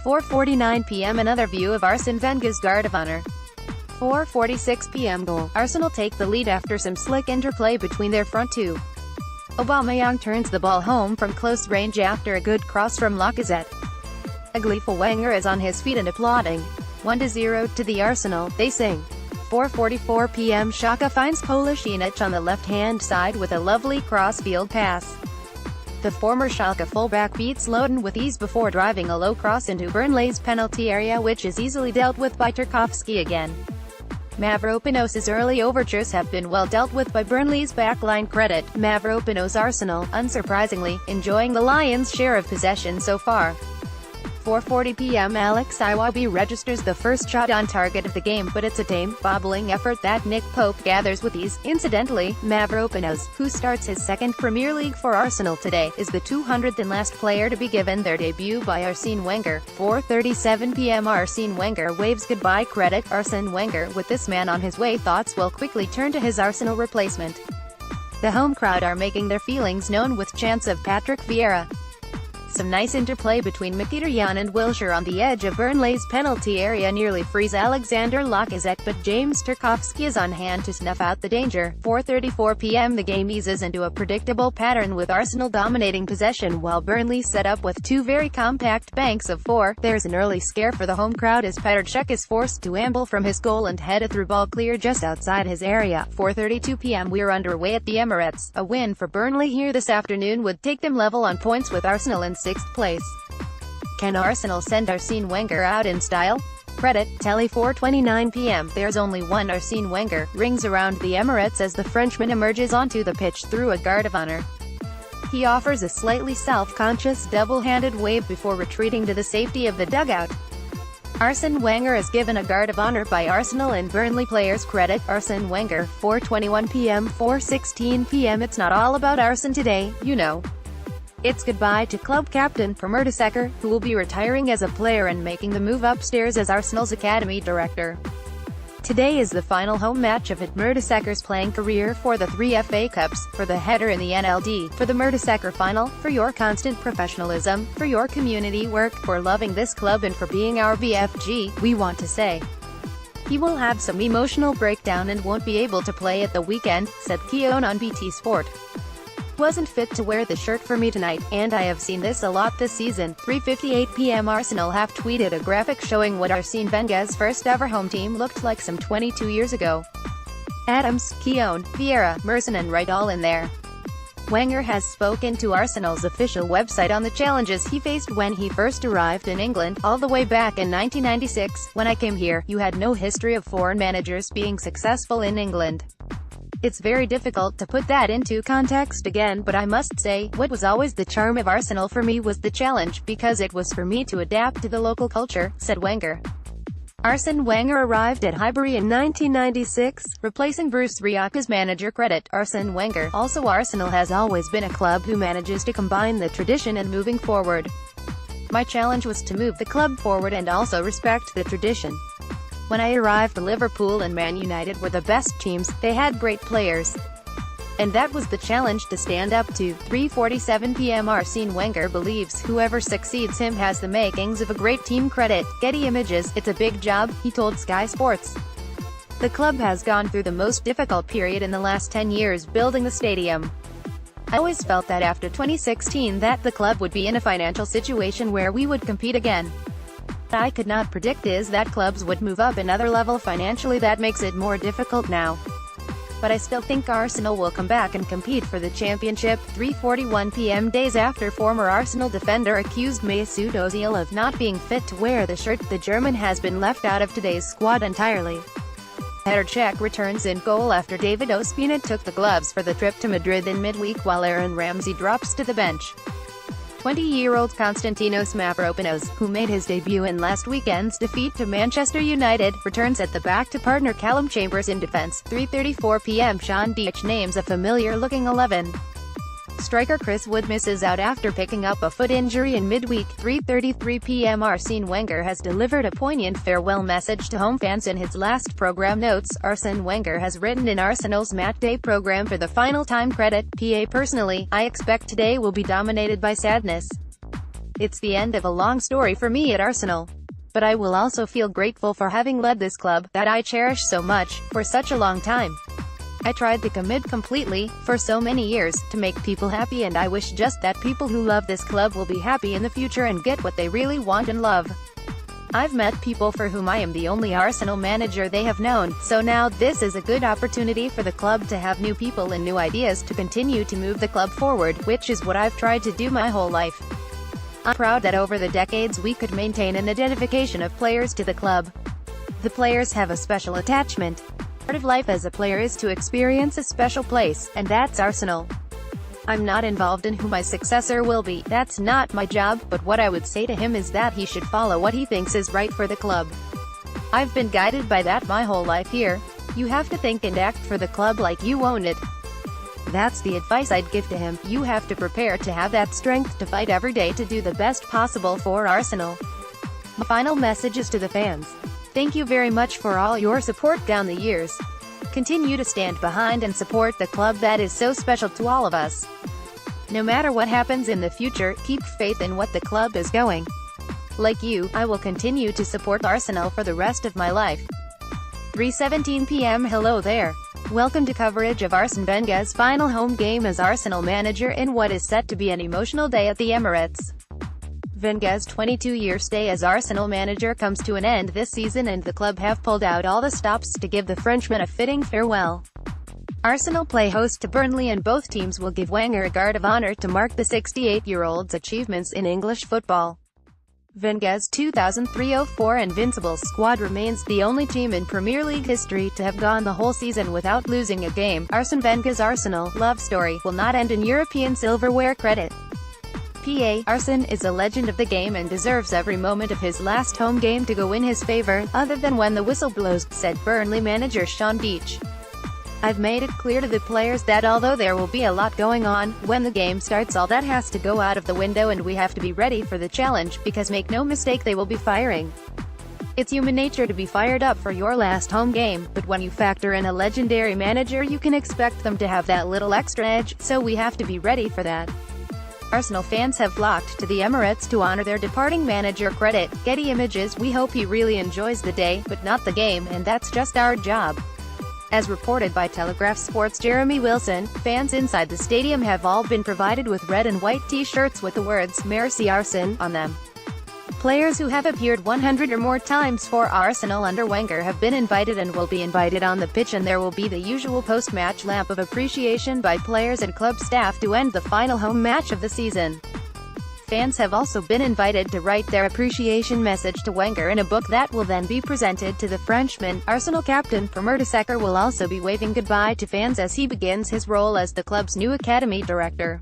4:49 p.m. Another view of Arsene Wenger's guard of honor. 4:46 p.m. Goal. Arsenal take the lead after some slick interplay between their front two. Aubameyang turns the ball home from close range after a good cross from Lacazette. A gleeful Wenger is on his feet and applauding. 1-0 to the Arsenal, they sing. 4:44 p.m. Xhaka finds Kolasinac on the left-hand side with a lovely cross-field pass. The former Schalke fullback beats Lowton with ease before driving a low cross into Burnley's penalty area, which is easily dealt with by Tarkowski again. Mavropanos's early overtures have been well dealt with by Burnley's backline. Credit Mavropanos. Arsenal, unsurprisingly, enjoying the Lions' share of possession so far. 4:40 p.m. Alex Iwobi registers the first shot on target of the game, but it's a tame, bobbling effort that Nick Pope gathers with ease. Incidentally, Mavropanos, who starts his second Premier League for Arsenal today, is the 200th and last player to be given their debut by Arsene Wenger. 4:37 p.m. Arsene Wenger waves goodbye. Credit Arsene Wenger. With this man on his way, thoughts will quickly turn to his Arsenal replacement. The home crowd are making their feelings known with chants of Patrick Vieira. Some nice interplay between Mkhitaryan and Wilshere on the edge of Burnley's penalty area nearly frees Alexander Lacazette, but James Tarkowski is on hand to snuff out the danger. 4:34 p.m. The game eases into a predictable pattern with Arsenal dominating possession while Burnley set up with two very compact banks of four. There's an early scare for the home crowd as Petr Cech is forced to amble from his goal and head a through ball clear just outside his area. 4:32 p.m. We're underway at the Emirates. A win for Burnley here this afternoon would take them level on points with Arsenal in 6th place. Can Arsenal send Arsene Wenger out in style? Credit Telly. 4:29 p.m. There's only one Arsene Wenger, rings around the Emirates as the Frenchman emerges onto the pitch through a guard of honor. He offers a slightly self-conscious double-handed wave before retreating to the safety of the dugout. Arsene Wenger is given a guard of honor by Arsenal and Burnley players. Credit Arsene Wenger. 4:21 p.m. 4:16 p.m. It's not all about Arsene today, you know. It's goodbye to club captain Per Mertesacker, who will be retiring as a player and making the move upstairs as Arsenal's academy director. Today is the final home match of Mertesacker's playing career for the 3 FA Cups, for the header in the NLD, for the Mertesacker final, for your constant professionalism, for your community work, for loving this club and for being our BFG, we want to say. He will have some emotional breakdown and won't be able to play at the weekend, said Keown on BT Sport. Wasn't fit to wear the shirt for me tonight, and I have seen this a lot this season. 3:58 p.m. Arsenal have tweeted a graphic showing what Arsene Wenger's first ever home team looked like some 22 years ago. Adams, Keown, Vieira, Merson and Wright all in there. Wenger has spoken to Arsenal's official website on the challenges he faced when he first arrived in England, all the way back in 1996. When I came here, you had no history of foreign managers being successful in England. It's very difficult to put that into context again, but I must say, what was always the charm of Arsenal for me was the challenge, because it was for me to adapt to the local culture, said Wenger. Arsene Wenger arrived at Highbury in 1996, replacing Bruce Rioch as manager. Credit Arsene Wenger. Also, Arsenal has always been a club who manages to combine the tradition and moving forward. My challenge was to move the club forward and also respect the tradition. When I arrived, Liverpool and Man United were the best teams, they had great players. And that was the challenge to stand up to. 3:47 p.m. Arsene Wenger believes whoever succeeds him has the makings of a great team. Credit Getty Images. It's a big job, he told Sky Sports. The club has gone through the most difficult period in the last 10 years building the stadium. I always felt that after 2016 that the club would be in a financial situation where we would compete again. What I could not predict is that clubs would move up another level financially. That makes it more difficult now. But I still think Arsenal will come back and compete for the championship. 3:41 p.m. Days after former Arsenal defender accused Mesut Ozil of not being fit to wear the shirt, the German has been left out of today's squad entirely. Petr Cech returns in goal after David Ospina took the gloves for the trip to Madrid in midweek while Aaron Ramsey drops to the bench. 20-year-old Konstantinos Mavropanos, who made his debut in last weekend's defeat to Manchester United, returns at the back to partner Callum Chambers in defence. 3:34 p.m. Sean Dyche names a familiar-looking 11. Striker Chris Wood misses out after picking up a foot injury in midweek. 3:33 p.m. Arsene Wenger has delivered a poignant farewell message to home fans in his last program notes. Arsene Wenger has written in Arsenal's match day program for the final time. Credit PA. Personally, I expect today will be dominated by sadness. It's the end of a long story for me at Arsenal. But I will also feel grateful for having led this club, that I cherish so much, for such a long time. I tried to commit completely, for so many years, to make people happy, and I wish just that people who love this club will be happy in the future and get what they really want and love. I've met people for whom I am the only Arsenal manager they have known, so now this is a good opportunity for the club to have new people and new ideas to continue to move the club forward, which is what I've tried to do my whole life. I'm proud that over the decades we could maintain an identification of players to the club. The players have a special attachment. Part of life as a player is to experience a special place, and that's Arsenal. I'm not involved in who my successor will be, that's not my job, but what I would say to him is that he should follow what he thinks is right for the club. I've been guided by that my whole life here. You have to think and act for the club like you own it. That's the advice I'd give to him. You have to prepare to have that strength to fight every day to do the best possible for Arsenal. My final message is to the fans. Thank you very much for all your support down the years. Continue to stand behind and support the club that is so special to all of us. No matter what happens in the future, keep faith in what the club is going. Like you, I will continue to support Arsenal for the rest of my life. 3:17 p.m. Hello there. Welcome to coverage of Arsene Wenger's final home game as Arsenal manager in what is set to be an emotional day at the Emirates. Wenger's 22-year stay as Arsenal manager comes to an end this season, and the club have pulled out all the stops to give the Frenchman a fitting farewell. Arsenal play host to Burnley, and both teams will give Wenger a guard of honour to mark the 68-year-old's achievements in English football. Wenger's 2003-04 Invincible squad remains the only team in Premier League history to have gone the whole season without losing a game. Arsene Wenger's Arsenal love story will not end in European silverware credit. Arsene is a legend of the game and deserves every moment of his last home game to go in his favour, other than when the whistle blows, said Burnley manager Sean Dyche. I've made it clear to the players that although there will be a lot going on, when the game starts all that has to go out of the window and we have to be ready for the challenge, because make no mistake, they will be firing. It's human nature to be fired up for your last home game, but when you factor in a legendary manager you can expect them to have that little extra edge, so we have to be ready for that. Arsenal fans have flocked to the Emirates to honor their departing manager. Credit, Getty Images. We hope he really enjoys the day, but not the game, and that's just our job. As reported by Telegraph Sports' Jeremy Wilson, fans inside the stadium have all been provided with red and white t-shirts with the words "Merci Arsene" on them. Players who have appeared 100 or more times for Arsenal under Wenger have been invited and will be invited on the pitch, and there will be the usual post-match lamp of appreciation by players and club staff to end the final home match of the season. Fans have also been invited to write their appreciation message to Wenger in a book that will then be presented to the Frenchman. Arsenal captain Per Mertesacker will also be waving goodbye to fans as he begins his role as the club's new academy director.